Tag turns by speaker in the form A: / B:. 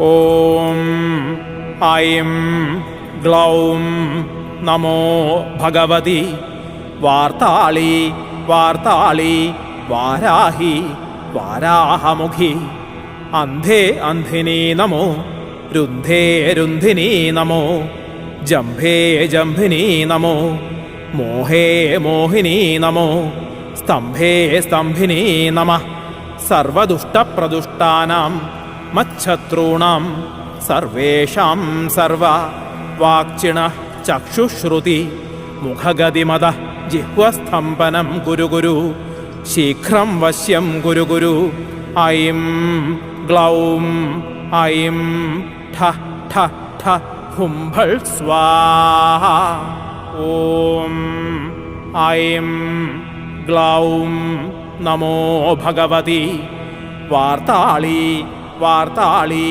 A: ഓം ഐം ഗ്ലൗം നമോ ഭഗവതി വാർത്താളി വാർത്താളി വാരാഹി വാരാഹമുഖി. അന്ധേ അന്ധിനി നമോ രുന്ധേ രുന്ധിനി നമോ ജംഭേ ജംഭിനി നമോ മോഹേ മോഹിനി നമോ സ്തംഭേ സ്തംഭിനി നമഃ. സർവദുഷ്ടപ്രദുഷ്ടാനാം മച്ഛത്രൂണാം സർവേഷാം സർവ വാക്ചിണഃ ചക്ഷുശ്രുതി മുഖഗതിമത ജിഹ്വസ്തംഭനം കുരു കുരു ശീഘ്രം വശ്യം കുരു കുരു. ഐം ഗ്ലൗം ഐം ഠ ഠ ഠ ഹുംഭൾ സ്വാഹ. ഓം ഐം ഗ്ലൗം നമോ ഭഗവതി വാർത്താളി വാർത്താളി